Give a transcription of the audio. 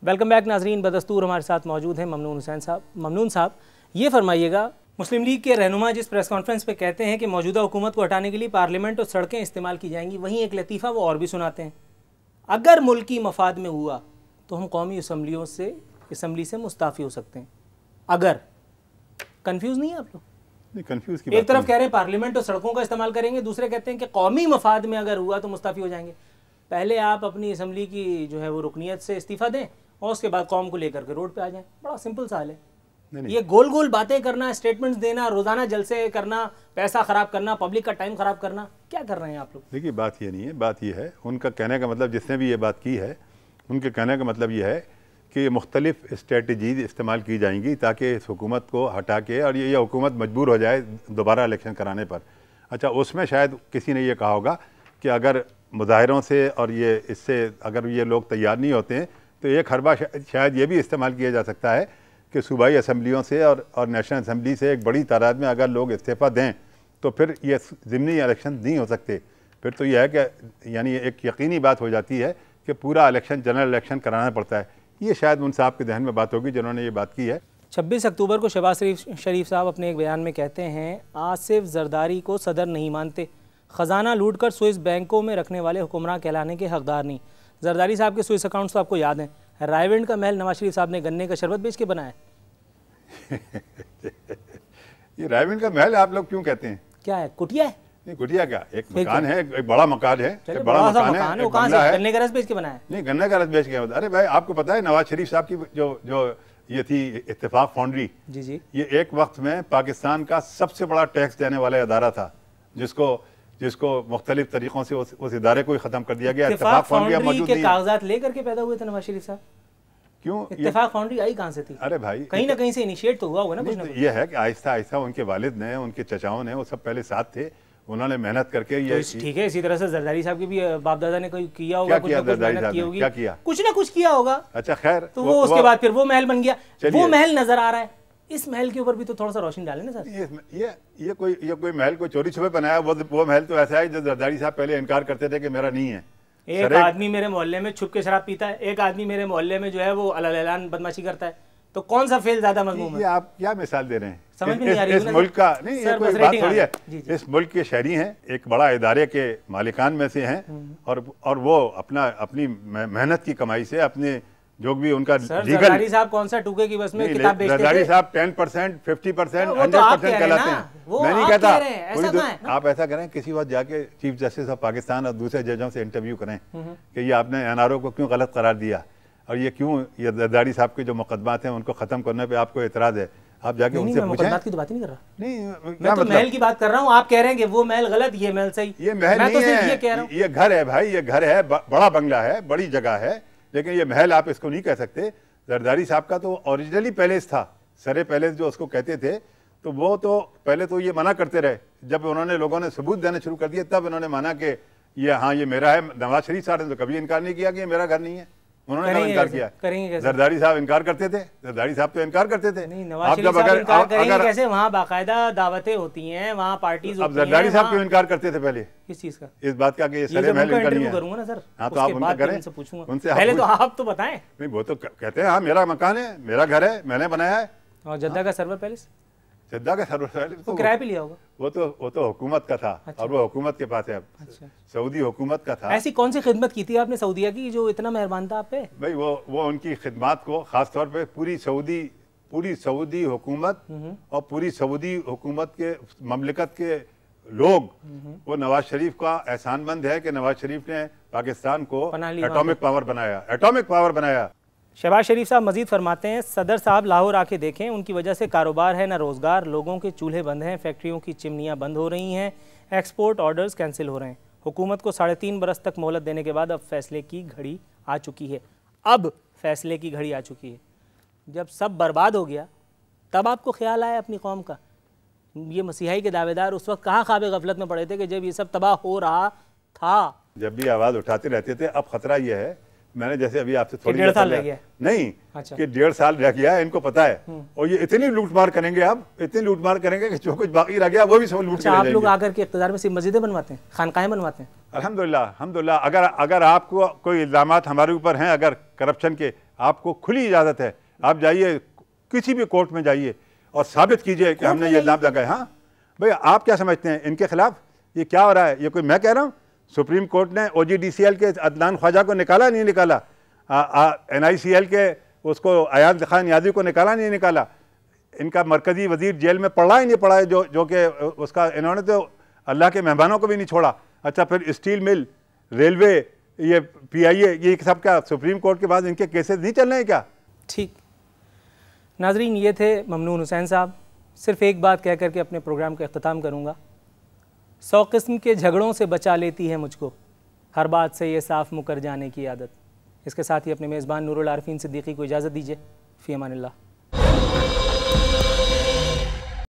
Welcome back नाजरीन। बदस्तूर हमारे साथ मौजूद हैं ममनून हुसैन साहब। ममनून साहब, ये फरमाइएगा, मुस्लिम लीग के रहनुमा जिस प्रेस कॉन्फ्रेंस पे कहते हैं कि मौजूदा हुकूमत को हटाने के लिए पार्लियामेंट और सड़कें इस्तेमाल की जाएंगी, वहीं एक लतीफ़ा वो और भी सुनाते हैं, अगर मुल्की मफाद में हुआ तो हम कौमी असम्बली से मुस्ताफ़ी हो सकते हैं। अगर कन्फ्यूज़ नहीं है आप लोग? कंफ्यूज की एक तरफ कह रहे हैं पार्लियामेंट और सड़कों का इस्तेमाल करेंगे, दूसरे कहते हैं कि कौमी मफाद में अगर हुआ तो मुस्ताफ़ी हो जाएंगे। पहले आप अपनी असम्बली की जो है वो रुकनीत से इस्तीफ़ा दें और उसके बाद कौम को लेकर के रोड पे आ जाएं। बड़ा सिंपल सा हाल है। ये गोल गोल बातें करना, स्टेटमेंट्स देना, रोज़ाना जलसे करना, पैसा ख़राब करना, पब्लिक का टाइम ख़राब करना, क्या कर रहे हैं आप लोग? देखिए, बात ये नहीं है, बात ये है, उनका कहने का मतलब, जिसने भी ये बात की है, उनके कहने का मतलब ये है कि मुख्तलिफ स्ट्रेटजीज इस्तेमाल की जाएंगी ताकि इस हुकूमत को हटा के, और ये हुकूमत मजबूर हो जाए दोबारा इलेक्शन कराने पर। अच्छा, उसमें शायद किसी ने ये कहा होगा कि अगर मुजाहिरों से और ये इससे अगर ये लोग तैयार नहीं होते हैं तो एक हरबा शायद ये भी इस्तेमाल किया जा सकता है कि सूबाई असम्बलियों से और नेशनल असम्बली से एक बड़ी तादाद में अगर लोग इस्तीफ़ा दें तो फिर ये ज़िमनी इलेक्शन नहीं हो सकते। फिर तो यह है कि यानी एक यकीनी बात हो जाती है कि पूरा इलेक्शन जनरल इलेक्शन कराना पड़ता है। ये शायद उन साहब के जहन में बात होगी जिन्होंने ये बात की है। 26 अक्टूबर को शहबाज शरीफ साहब अपने एक बयान में कहते हैं, आसिफ जरदारी को सदर नहीं मानते, ख़जाना लूट कर स्विस बैंकों में रखने वाले हुक्मरान कहलाने के हकदार नहीं। जरदारी साहब के स्विस अकाउंट्स तो आपको याद हैं। रायविंड का महल नवाज शरीफ साहब ने गन्ने का शरबत बेच के बनाया। ये रायविंड का महल आप लोग क्यों कहते हैं? क्या है, कुटिया है? नहीं, कुटिया क्या, एक मकान है, एक बड़ा मकान है, एक बड़ा मकान है, वो कहाँ से गन्ने का रस बेच के बनाया? नहीं, गन्ने का रस बेच के। अरे भाई, आपको पता है नवाज शरीफ साहब की जो ये थी इत्तेफाक फाउंड्री, जी, ये एक वक्त में पाकिस्तान का सबसे बड़ा टैक्स देने वाला इदारा था, जिसको मुख्तलिफ तरीकों से उस इदारे को ही खत्म कर दिया गया। इत्तेफाक फाउंड्री के कागजात लेकर के पैदा हुए थे नवाज शरीफ साहब। क्यों इत्तेफाक फाउंड्री आई कहाँ से थी? अरे भाई, कहीं ना कहीं से इनिशिएट तो हुआ होगा ना कुछ ना कुछ। ये है कि आहिस्ता आहिस्ता उनके वालिद ने, उनके चचाओं ने, वो सब पहले साथ थे, उन्होंने मेहनत करके ये ठीक है। इसी तरह से जरदारी साहब की भी बाप दादा ने कोई किया होगा, कुछ ना कुछ मेहनत की होगी, क्या किया, कुछ ना कुछ किया होगा। अच्छा, खैर, तो वो उसके बाद फिर वो महल बन गया। वो महल नजर आ रहा है, इस महल के ऊपर भी तो थोड़ा सा रोशनी डालें ना सर। ये कोई महल को चोरी छुपे बनाया? वो महल तो ऐसा है जो जरदारी साहब पहले इनकार करते थे कि मेरा नहीं है। एक आदमी मेरे मोहल्ले में छुप के शराब पीता है, एक आदमी मेरे मोहल्ले में जो है वो अलग बदमाशी करता है, तो कौन सा फेल ज्यादा मजमूम है? ये आप क्या मिसाल दे रहे हैं? समझ में नहीं आ रही इस मुल्क का नहीं, ये कोई बात थोड़ी है। इस मुल्क के शहरी हैं, एक बड़ा इदारे के मालिकान में से हैं, और वो अपनी मेहनत की कमाई से अपने जो भी उनका जरदारी साहब कौन सा टूके की बस में किताब बेचते थे? जरदारी साहब 10%, 50%, 100% कहलाते हैं। मैं नहीं कहता, आप ऐसा करें, किसी वक्त जाके चीफ जस्टिस ऑफ पाकिस्तान और दूसरे जजों से इंटरव्यू करें कि ये आपने एनआरओ को क्यों गलत करार दिया, और ये क्यों, ये जरदारी साहब के जो मुकदमात हैं उनको खत्म करने पे आपको एतराज है। आप जाके उनसे पूछें। मुकदमात की तो बात नहीं कर रहा, नहीं, मैं तो महल की बात कर रहा हूँ। आप कह रहे हैं कि वो महल गलत, ये महल सही। ये महल नहीं है, ये घर है भाई, ये घर है, बड़ा बंगला है, बड़ी जगह है, लेकिन ये महल आप इसको नहीं कह सकते। जरदारी साहब का तो ओरिजिनली पैलेस था, सरे पैलेस जो उसको कहते थे, तो वो तो पहले तो ये मना करते रहे। जब उन्होंने, लोगों ने सबूत देना शुरू कर दिया, तब उन्होंने माना कि ये हाँ ये मेरा है। नवाज शरीफ साहब ने तो कभी इनकार नहीं किया कि ये मेरा घर नहीं है, उन्होंने कभी इनकार किया? जरदारी साहब इनकार करते थे, जरदारी साहब तो इनकार करते थे। आप जब अगर कैसे वहाँ बाकायदा दावतें होती हैं, वहाँ पार्टीज। अब जरदारी साहब क्यों इनकार करते थे पहले? किस चीज का? इस बात का कि ये सरे महल इनका नहीं है। करूंगा ना सर। हाँ, तो आप उनका करें, उनसे पहले तो आप तो बताएं। नहीं, वो तो कहते हैं हाँ मेरा मकान है, मेरा घर है, मैंने बनाया है। और जद्दा का सर्वर पैलेस, जद्दा का सर्वर पैलेस तो किराए पे लिया होगा? वो तो हुकूमत का था। अच्छा। और वो हुकूमत के पास है। अच्छा। सऊदी हुकूमत का था। ऐसी कौन सी खिदमत की थी आपने सऊदिया की जो इतना मेहरबान था आप पे? भाई वो उनकी खिदमत को खास तौर पे पूरी सऊदी हुकूमत और पूरी सऊदी हुकूमत के ममलिकत के लोग, वो नवाज शरीफ का एहसानमंद है कि नवाज शरीफ ने पाकिस्तान को एटॉमिक पावर बनाया। शहबाज शरीफ साहब मजीद फरमाते हैं, सदर साहब लाहौर आके देखें, उनकी वजह से कारोबार है ना रोज़गार, लोगों के चूल्हे बंद हैं, फैक्ट्रियों की चिमनियाँ बंद हो रही हैं, एक्सपोर्ट ऑर्डर्स कैंसिल हो रहे हैं। हुकूमत को 3.5 बरस तक मोहलत देने के बाद अब फैसले की घड़ी आ चुकी है। अब फैसले की घड़ी आ चुकी है। जब सब बर्बाद हो गया तब आपको ख्याल आया अपनी कौम का। ये मसीहाई के दावेदार उस वक्त कहाँ ख्वाब गफलत में पड़े थे कि जब ये सब तबाह हो रहा था। जब भी आवाज़ उठाते रहते थे। अब खतरा ये है, मैंने जैसे अभी आपसे थोड़ी 1.5 साल रह गया नहीं। अच्छा। कि 1.5 साल रह गया है, इनको पता है। और ये इतनी लूटमार करेंगे, अब इतनी लूटमार करेंगे कि जो कुछ बाकी रह गया वो भी सब लूट के ले जाएंगे। आप लोग आकर के इक़्तिदार में सिर्फ मस्जिदें बनवाते हैं, खानकाहें बनवाते हैं। अल्हम्दुलिल्लाह अल्हम्दुलिल्लाह। अगर आपको कोई इल्ज़ामात हमारे ऊपर हैं अगर करप्शन के, आपको खुली इजाज़त है, आप जाइए किसी भी कोर्ट में जाइए और साबित कीजिए कि हमने ये इल्ज़ाम लगाए। हाँ भाई, आप क्या समझते हैं इनके खिलाफ ये क्या हो रहा है? ये कोई मैं कह रहा हूँ, सुप्रीम कोर्ट ने OGDCL के अदनान ख्वाजा को निकाला नहीं निकाला, NICL के उसको अयाज खान यादी को निकाला नहीं निकाला, इनका मरकज़ी वज़ीर जेल में पड़ा ही नहीं पड़ा है, जो कि उसका इन्होंने तो अल्लाह के मेहमानों को भी नहीं छोड़ा। अच्छा, फिर स्टील मिल, रेलवे, ये PIA, ये सब क्या सुप्रीम कोर्ट के बाद इनके केसेस नहीं चल रहे हैं क्या? ठीक नाजरीन, ये थे ममनून हुसैन साहब। सिर्फ एक बात कह करके अपने प्रोग्राम का अख्ताम करूँगा, 100 किस्म के झगड़ों से बचा लेती है मुझको हर बात से ये साफ मुकर जाने की आदत। इसके साथ ही अपने मेज़बान नूरुल आरिफीन सिद्दीकी को इजाज़त दीजिए। फ़ी अमानिल्लाह।